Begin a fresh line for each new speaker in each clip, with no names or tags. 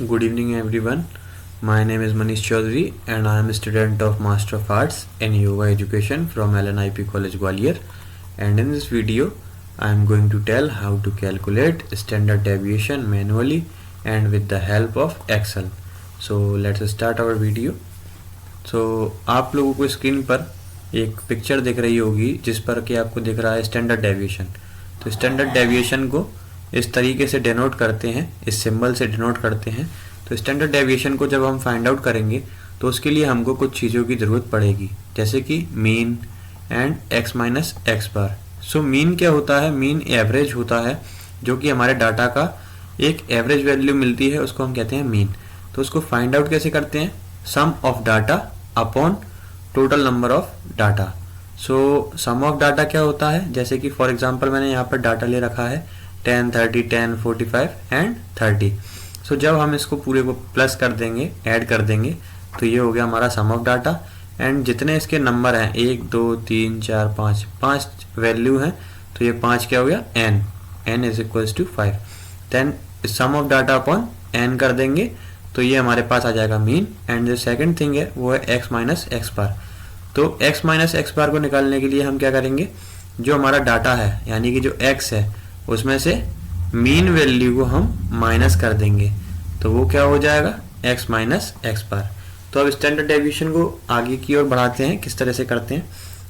Good evening everyone. My name is Manish Chaudhary and I am a student of Master of Arts in Yoga Education from LNIP College Gwalior, and in this video I am going to tell how to calculate standard deviation manually and with the help of Excel. So let's start our video. So आप लोगों को screen पर एक picture दिख रही होगी जिस पर कि आपको दिख रहा है स्टैंडर्ड डेविएशन। तो स्टैंडर्ड डेविएशन को इस तरीके से डिनोट करते हैं, इस सिंबल से डिनोट करते हैं। तो स्टैंडर्ड डेविएशन को जब हम फाइंड आउट करेंगे तो उसके लिए हमको कुछ चीज़ों की ज़रूरत पड़ेगी, जैसे कि mean and x minus X bar. So mean क्या होता है? मीन एवरेज होता है, जो कि हमारे डाटा का एक एवरेज वैल्यू मिलती है, उसको हम कहते हैं मीन। तो उसको फाइंड आउट कैसे करते हैं? Sum of data upon total number of data. So sum of data क्या होता है? जैसे कि फॉर एग्जांपल मैंने यहाँ पर डाटा ले रखा है 10, 30, 10, 45 एंड 30। सो जब हम इसको पूरे को प्लस कर देंगे, ऐड कर देंगे, तो ये हो गया हमारा सम ऑफ डाटा। एंड जितने इसके नंबर हैं 1, 2, 3, 4, 5, 5 वैल्यू हैं, तो ये 5 क्या हो गया? n is equals to 5। Then sum of data upon n कर देंगे तो ये हमारे पास आ जाएगा मीन। एंड जो सेकंड थिंग है वो है x माइनस एक्स बार। तो x माइनस एक्स बार को निकालने के लिए हम क्या करेंगे? जो हमारा डाटा है यानी कि जो x है उसमें से मीन वैल्यू को हम माइनस कर देंगे, तो वो क्या हो जाएगा? x माइनस एक्स बार। तो अब स्टैंडर्ड डेविएशन को आगे की ओर बढ़ाते हैं, किस तरह से करते हैं।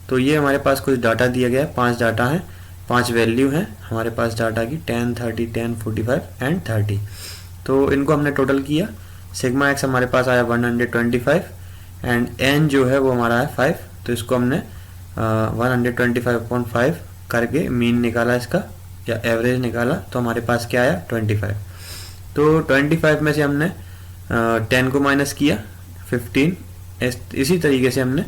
तो ये हमारे पास कुछ डाटा दिया गया है, 5 डाटा हैं, 5 वैल्यू हैं हमारे पास डाटा की 10, 30, 10, 45 एंड 30। तो इनको हमने टोटल किया। सिग्मा एक्स हमारे पास आया 125 एंड n जो है वो हमारा है 5। तो इसको हमने 125/5 करके मीन निकाला इसका, या एवरेज निकाला, तो हमारे पास क्या आया? 25। तो 25 में से हमने 10 को माइनस किया, 15। इसी तरीके से हमने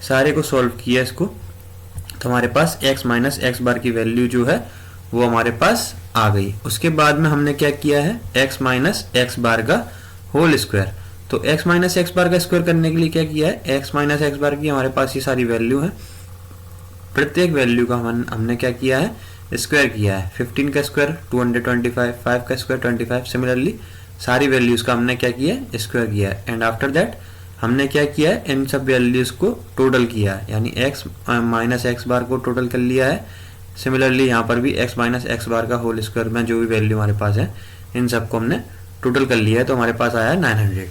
सारे को सॉल्व किया इसको, तो हमारे पास x माइनस एक्स बार की वैल्यू जो है वो हमारे पास आ गई। उसके बाद में हमने क्या किया है? x माइनस एक्स बार का होल स्क्वायर। तो x माइनस एक्स बार का स्क्वायर करने के लिए क्या किया है? x माइनस एक्स बार की हमारे पास ये सारी वैल्यू है, प्रत्येक वैल्यू का हमने क्या किया है? स्क्वायर किया है। 15 का स्क्वायर 225, 5 का स्क्वायर 25। सिमिलरली सारी वैल्यूज का हमने क्या किया है? स्क्वायर किया है। एंड आफ्टर दैट हमने क्या किया है? इन सब वैल्यूज को टोटल किया है, यानी x माइनस एक्स बार को टोटल कर लिया है। सिमिलरली यहाँ पर भी x माइनस एक्स बार का होल स्क्वायर में जो भी वैल्यू हमारे पास है इन सबको हमने टोटल कर लिया है, तो हमारे पास आया है 900।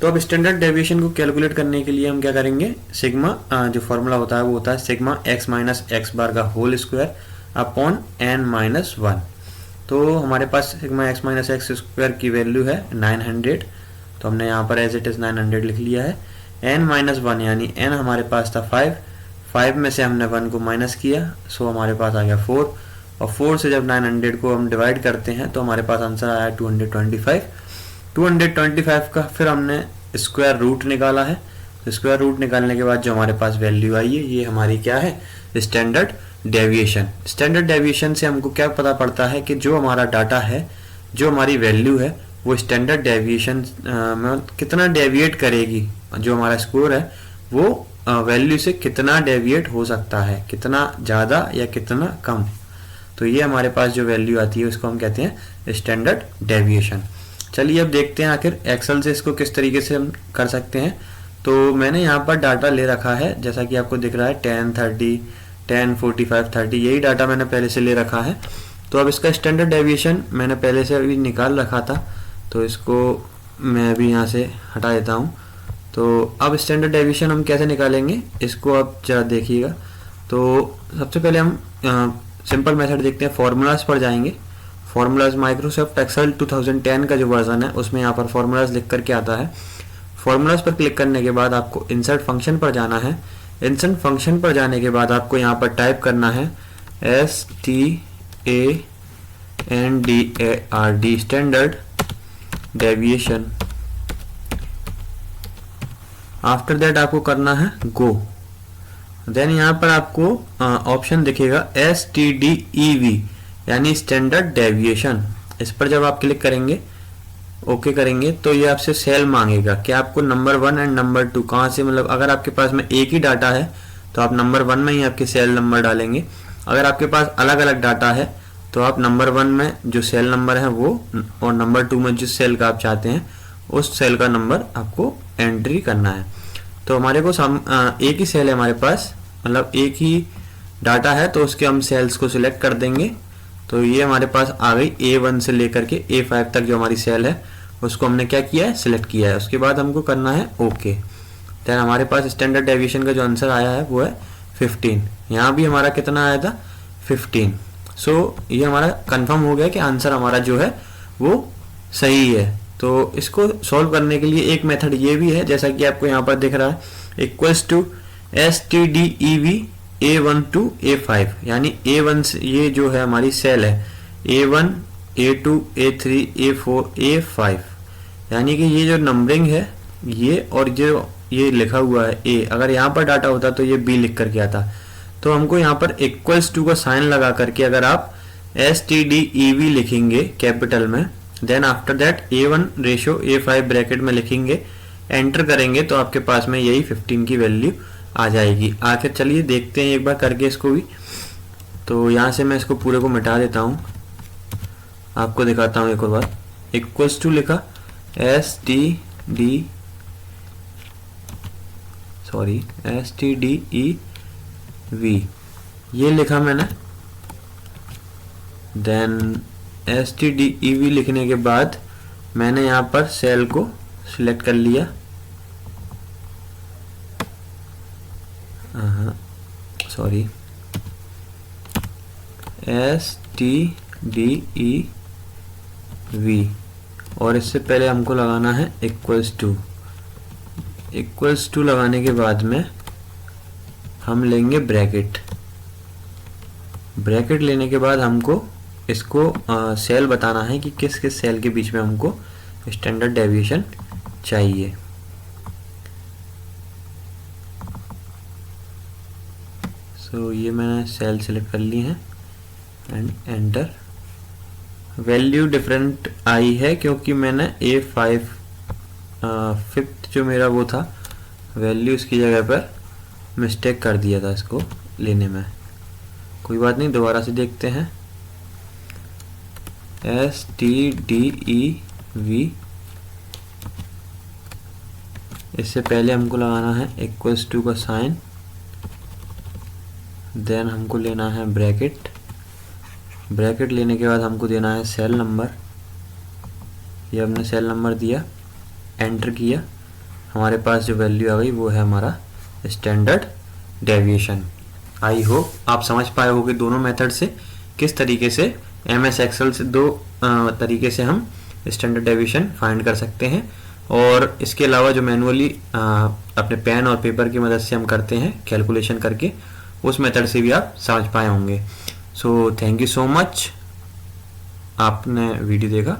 तो अब स्टैंडर्ड डेविएशन को कैलकुलेट करने के लिए हम क्या करेंगे? सिग्मा जो फॉर्मूला होता है वो होता है sigma x minus X bar का whole square upon n minus 1। तो हमारे पास sigma x minus X square की वैल्यू है 900, तो हमने यहाँ पर एज इट इज़ 900 लिख लिया है। n माइनस 1 यानी n हमारे पास था 5 में से हमने 1 को माइनस किया, सो हमारे पास आ गया 4। और 4 से जब 900 को हम डिवाइड करते हैं तो हमारे पास आंसर आया 225। 225 का फिर हमने स्क्वायर रूट निकाला है। तो स्क्वायर रूट निकालने के बाद जो हमारे पास वैल्यू आई है ये हमारी क्या है? Standard deviation. स्टैंडर्ड डेविएशन से हमको क्या पता पड़ता है कि जो हमारा डाटा है, जो हमारी वैल्यू है, वो स्टैंडर्ड डेविएशन में कितना डेविएट करेगी, जो हमारा स्कोर है वो वैल्यू से कितना डेविएट हो सकता है, कितना ज़्यादा या कितना कम। तो ये हमारे पास जो वैल्यू आती है उसको हम कहते हैं स्टैंडर्ड डेविएशन। चलिए अब देखते हैं आखिर एक्सेल से इसको किस तरीके से हम कर सकते हैं। तो मैंने यहाँ पर डाटा ले रखा है, जैसा कि आपको दिख रहा है 10, 30, 10, 45, 30, यही डाटा मैंने पहले से ले रखा है। तो अब इसका स्टैंडर्ड डेविएशन मैंने पहले से अभी निकाल रखा था, तो इसको मैं अभी यहाँ से हटा देता हूँ। तो अब स्टैंडर्ड डेविएशन हम कैसे निकालेंगे इसको आप जरा देखिएगा। तो सबसे पहले हम सिंपल मेथड देखते हैं। फॉर्मूलाज पर जाएंगे। फॉर्मूलाज माइक्रोसॉफ्ट एक्सेल 2010 का जो वर्जन है उसमें यहाँ पर फॉर्मूलाज लिख करके आता है। फॉर्मूलाज पर क्लिक करने के बाद आपको इंसर्ट फंक्शन पर जाना है। इंसर्ट फंक्शन पर जाने के बाद आपको यहाँ पर टाइप करना है STANDARD standard deviation. After that आपको करना है गो। देन यहाँ पर आपको ऑप्शन दिखेगा STDEV यानी स्टैंडर्ड डेविएशन। इस पर जब आप क्लिक करेंगे, ओके करेंगे, तो ये आपसे सेल मांगेगा कि आपको नंबर 1 एंड नंबर 2 कहाँ से, मतलब अगर आपके पास में एक ही डाटा है तो आप नंबर 1 में ही आपके सेल नंबर डालेंगे। अगर आपके पास अलग अलग डाटा है तो तो आप नंबर 1 में जो सेल नंबर है वो और नंबर 2 में जिस सेल का आप चाहते हैं उस सेल का नंबर आपको एंट्री करना है। तो हमारे को एक ही सेल है हमारे पास, मतलब एक ही डाटा है, तो उसके हम सेल्स को सिलेक्ट कर देंगे। तो ये हमारे पास आ गई A1 से लेकर के A5 तक जो हमारी सेल है उसको हमने क्या किया है, सिलेक्ट किया है। उसके बाद हमको करना है ओके। देन हमारे पास स्टैंडर्ड डेविएशन का जो आंसर आया है वो है 15। यहाँ भी हमारा कितना आया था, 15। सो ये हमारा कंफर्म हो गया कि आंसर हमारा जो है वो सही है। तो इसको सॉल्व करने के लिए एक मेथड ये भी है, जैसा कि आपको यहाँ पर दिख रहा है, equals to STDEV A1 to A5, यानी A1 से ये जो है हमारी सेल है A1 A2 A3 A4 A5, यानी कि ये जो नंबरिंग है ये और जो ये लिखा हुआ है A, अगर यहाँ पर डाटा होता तो ये B लिख करके आता। तो हमको यहाँ पर इक्वल्स टू का साइन लगा करके अगर आप STDEV लिखेंगे कैपिटल में, then after that A1 ratio A5 bracket में लिखेंगे, एंटर करेंगे, तो आपके पास में यही 15 की वैल्यू आ जाएगी। आखिर चलिए देखते हैं एक बार करके इसको भी। तो यहाँ से मैं इसको पूरे को मिटा देता हूँ, आपको दिखाता हूँ एक और बार। इक्वल्स टू लिखा STDEV ये लिखा मैंने। देन STDEV लिखने के बाद मैंने यहाँ पर सेल को सिलेक्ट कर लिया। STDEV और इससे पहले हमको लगाना है इक्वल्स टू लगाने के बाद में हम लेंगे ब्रैकेट लेने के बाद हमको इसको सेल बताना है कि किस किस सेल के बीच में हमको स्टैंडर्ड डेविएशन चाहिए। सो ये मैंने सेल सेलेक्ट कर ली है and enter. Value different I है क्योंकि मैंने A5 फिफ्थ जो मेरा वो था वैल्यू, इसकी जगह पर मिस्टेक कर दिया था इसको लेने में। कोई बात नहीं, दोबारा से देखते हैं। STDEV इससे पहले हमको लगाना है इक्वल्स टू का साइन, देन हमको लेना है ब्रैकेट लेने के बाद हमको देना है सेल नंबर। ये हमने सेल नंबर दिया, एंटर किया, हमारे पास जो वैल्यू आ गई वो है हमारा स्टैंडर्ड डेविएशन। आई होप आप समझ पाए होंगे दोनों मेथड से किस तरीके से MS एक्सेल से दो तरीके से हम स्टैंडर्ड डेविएशन फाइंड कर सकते हैं। और इसके अलावा जो मैनुअली अपने पेन और पेपर की मदद से हम करते हैं कैलकुलेशन करके, उस मेथड से भी आप समझ पाए होंगे। So thank you so much, आपने वीडियो देखा।